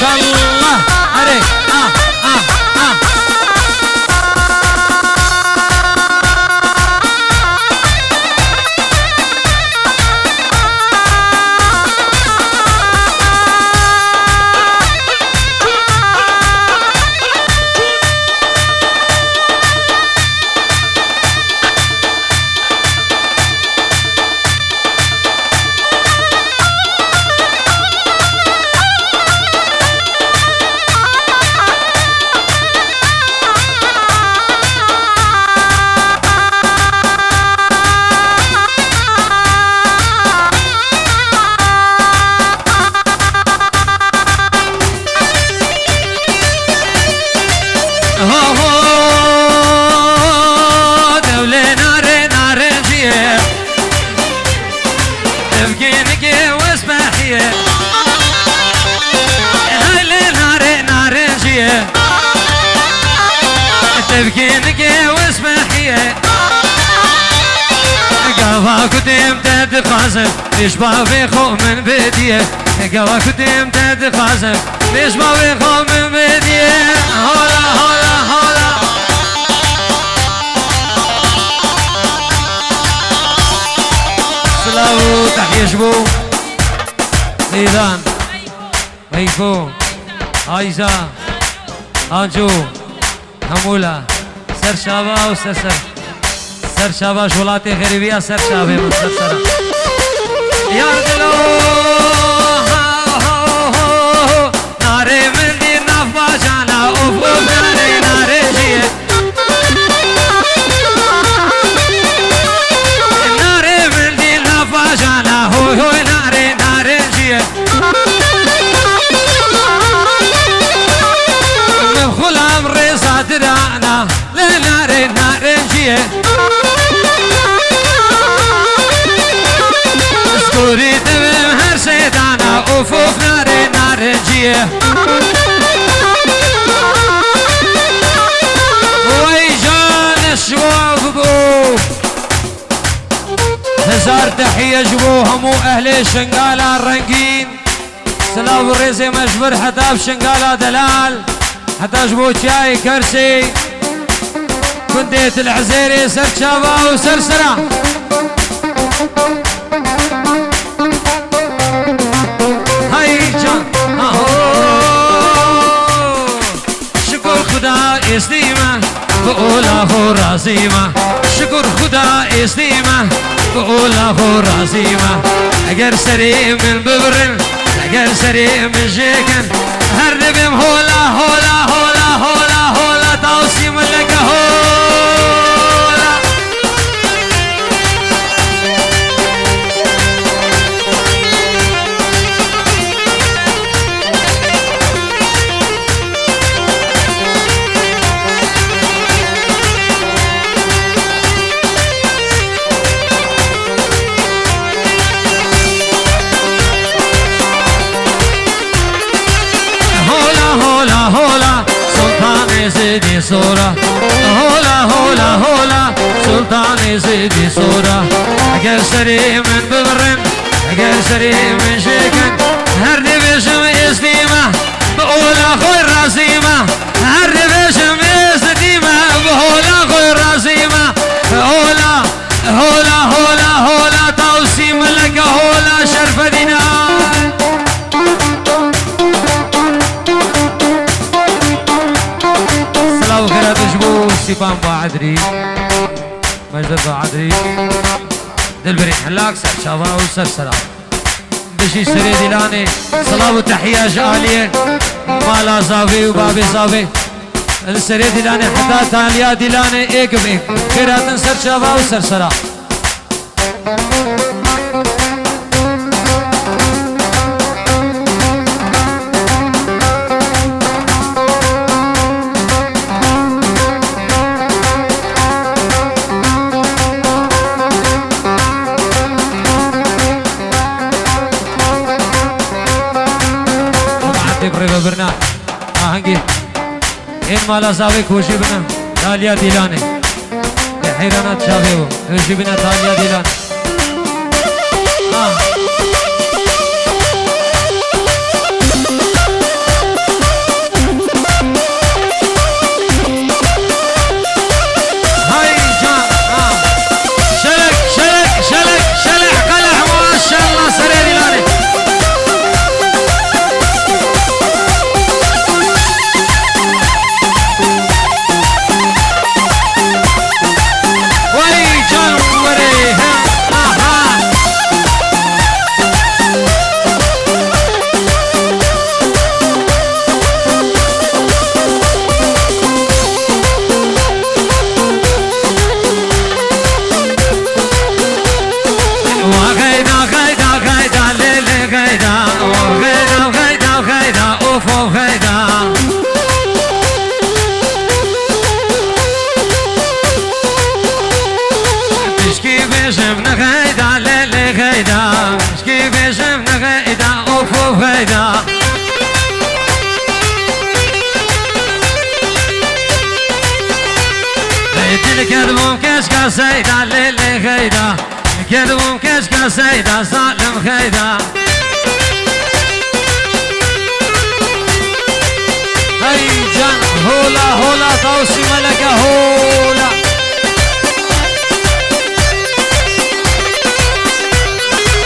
شاء الله عليك تبكينك واسمحيه قوا كديم تد قاسم ليش بابي خو من بديه قوا كديم تد قاسم ليش بابي خو من بديه هولا هولا هولا سلاو تحية شبو زيدان هيفو عايزة انجو همولا سر شابا و سر شابا شولاتی غریبی سر شابه من سر سر یار دلو ناره من دی نفا جانا اوف اوف ناره جیه ناره من دی نفا جانا هوی هوی ناره جیه غلام رضا درانا لنار نارنجية اسكوري تمام هر سيدانا افوف نار نارنجية ويجان الشباب بو هزار تحية جبو همو اهل شنقالا الرنقين سلام الرزي مجبر حتى بشنقالا دلال حتى جبو شاي كرسي كنديت العزيري سر شابا وسرسرة هاي جان شكر خدا اسليمه بقوله رازيمه شكر خدا اسليمه بقوله رازيمه اگر سري من ببرن اگر سري من جيكن هردبم هولا هولا هولا هولا هولا توسيم لك هولا زيدي صورة هولا هولا هولا سلطاني زيدي صورة اگر سري من ببرن اگر سري من شيكن هردي بشم اسليمة بقولا خوي رازيمة هردي بشم اسليمة بقولا خوي رازيمة هولا هولا هولا هولا توسيم لك هولا شرف دينار وخيرات جبو سيبان باعدري مجد باعدري دلبري حلاق سر شابا وسر سرا بشي سري ديلاني صلاة وتحية جالية مالا زافي وبابي زافي السري ديلاني حتى تاليا ديلاني ايك بيك خيرات سر شابا وسر سرا برنا آهنگی این مالا زاوی کوشی بنا تالیا دیلانه حیرانات شاوی و کوشی بنا تالیا دیلانه سيدا للي خيدا كذبهم كشك سيدا ظالم خيدا هاي جان هولا هولا طوسي ملكة هولا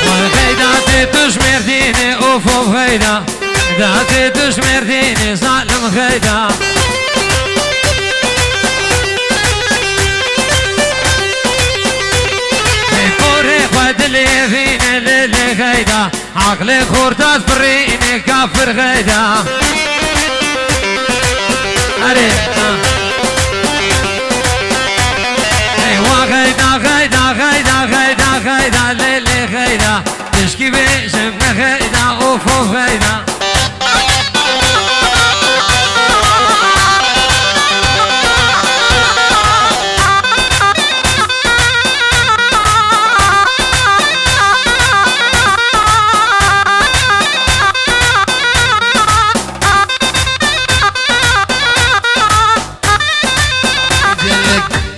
والخيدا تشمر ديني اوفو خيدا دا تشمر ديني ظالم خيدا اللي فينا للي خيدا عقلي خورتات فريني كافر خيدا أري ايوا خيدا خيدا خيدا خيدا خيدا للي خيدا تشكي باسمنا خيدا اوفو خيدا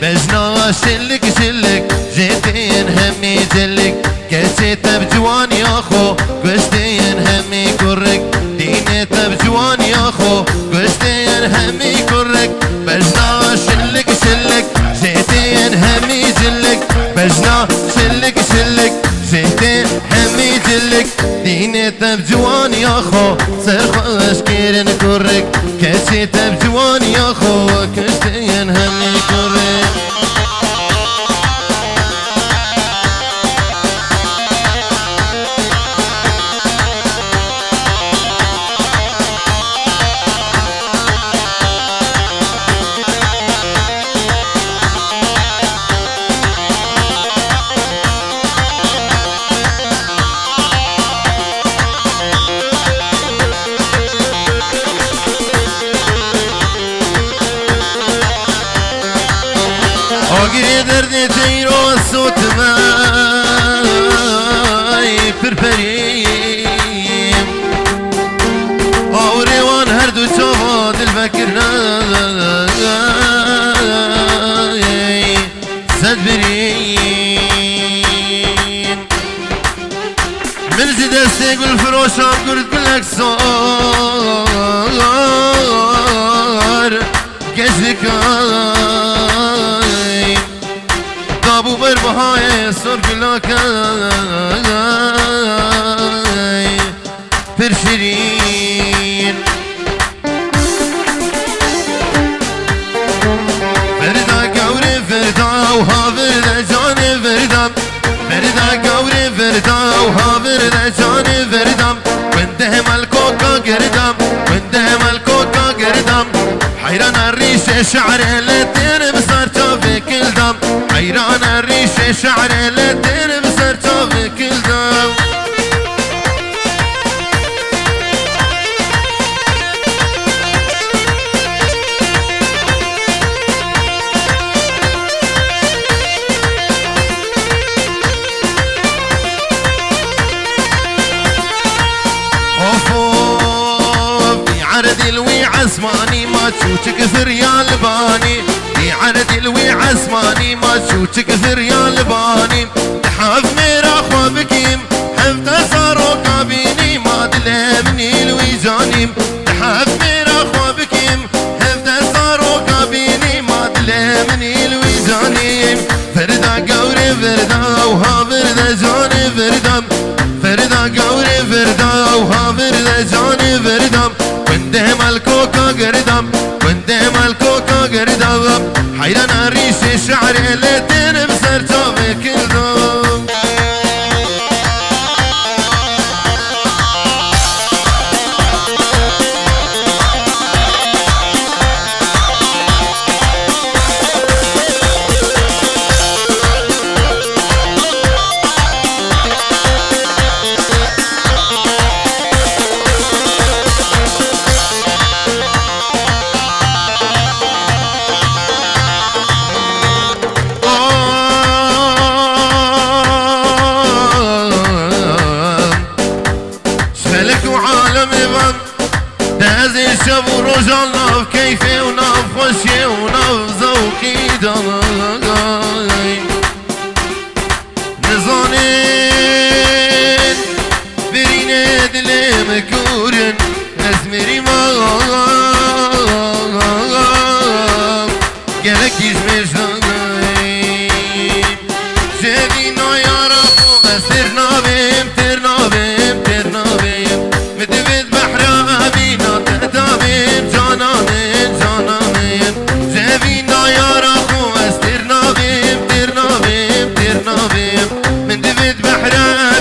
بجنا شلك شلك جيتين همي جلك كشيت بجوان يا خو قشتين همي كرك دينيت بجوان يا خو قشتين همي كرك بجنا شلك شلك جيتين همي جلك بجنا شلك شلك جيتين همي جلك دينيت بجوان يا خو سرخوش كيرن كرك كشيت بجوان يا خو قشتين همي كرك آگری درد تیرو صوت مای پرپریم آوریوان هر دو چاوا دل فکر نای زد بریم من زی دسته گل فروشم گرد گلک سار گشتکای دابو بر بهای سر گلاکای پرشرین فردا گوری فردا و هاور جان فردم فردا گوری فردا و هاور جان فردم بنده ملکوکا گردم بنده ملکوکا گردم حيران الريش شعر لتين بصر شوفي كل دم حيران الريش شعر لتين بصر شوفي كل دم عسماني ما تشوتك في ريال باني دي عرض الوي عسماني ما تشوتك في ريال باني تحاف ميرا خوابكيم حفت صارو كابيني ما دلمني الوي جانيم تحاف ميرا خوابكيم حفت صارو كابيني ما دلمني الوي جانيم فردا قوري فردا وها فردا جاني فردم فردا قوري فردا وها فردا جاني فردم بنده ملكوكا قردم بنده ملكوكا قردم حيران الريش شعر لتين بسر جوفي كل دم شب و روزان ناف کیفه و ناف خوشی و ناف ذوقی دای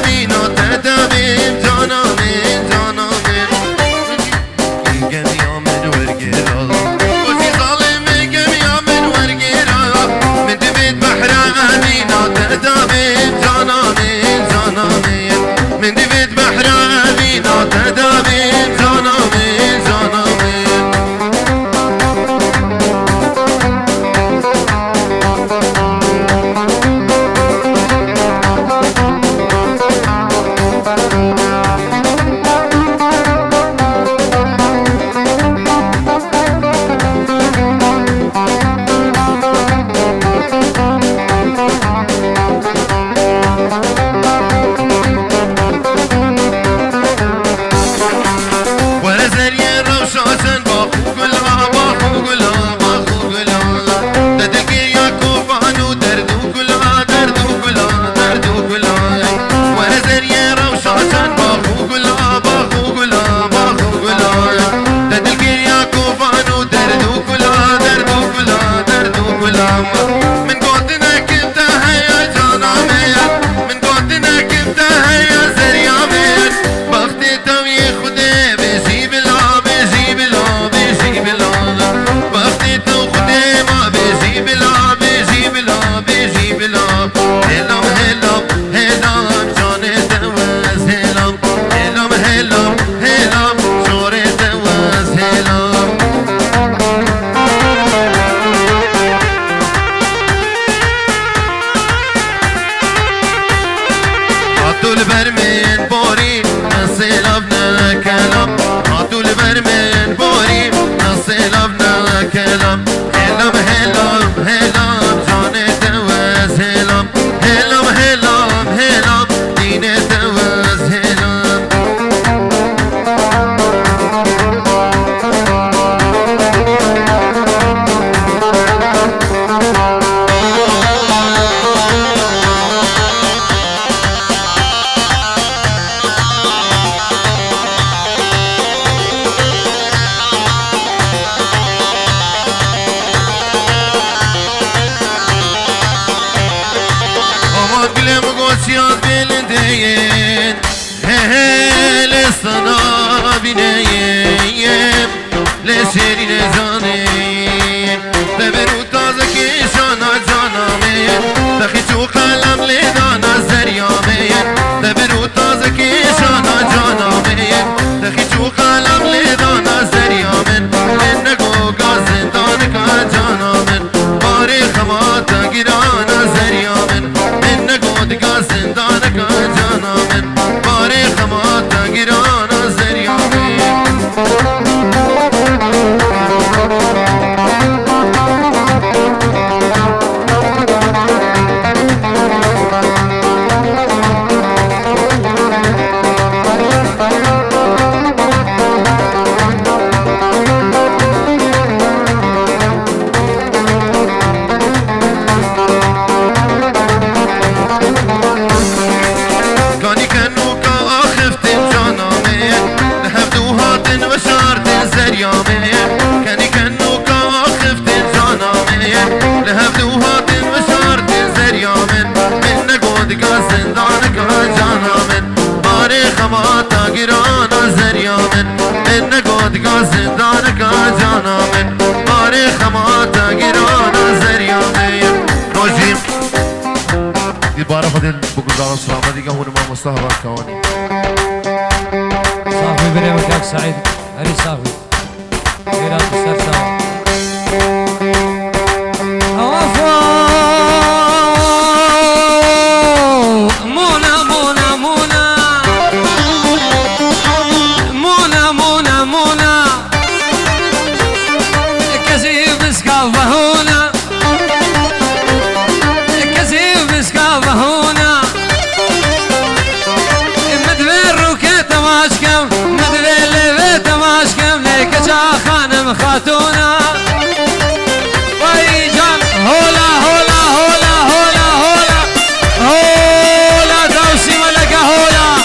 بينا تدابين جانا من جانا من جميع من ورقيرا وشي ظالم جميع من ورقيرا من دبيت بحر بينا تدابين جانا من جانا من دبيت بحر بينا تدابين جانا من جانا من قوتنا كنت هيا جانا ميت من قوتنا كنت هيا زريا ميت بختي توي خدي بيجي بلا بيجي بلا بيجي بلا بختي تو خدي ما بيجي بلا بيجي بلا بيجي بلا هلم هلم هلم جاني توز هلم هلم هلم هلم شوري توز هلم هاتوا البرمين بوري نصي لبنا كلام هاتوا البرمين بوري نصي لبنا كلام هلم هلم هلم جاني توز هلم هلم هلم هلم ديني توز هلم قلم قوسيات بلدين لسنا بنايم لشيرين زانين دبرو تازه كيشانا جانا مين دخيشو قلم لدانا زريا مين دبرو تازه كيشانا جانا مين دخيشو قلم لدانا زريا مين من نگو غازندان کا جانا من باري خماتا گرانا زريا من نگودگا زندان کا جانا من بارے خماتا گرانا زریا میں خماتا گرانا زریا من نگودگا زندان کا جانا من بارے خماتا گرانا زریا من نوجیم بارا فضل بگزار السلامة دیگه هون ما مصطفى كواني صافي بني مكاك سعيد هري صافي خيرات السرساوة خاتونا ويجان هولا هولا هولا هولا هولا هولا دوسي ملكة هولا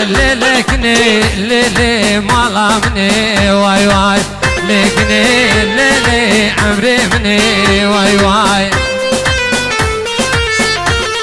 ليلكني ليلي مالا مني واي واي ليكني ليلي عمري مني واي واي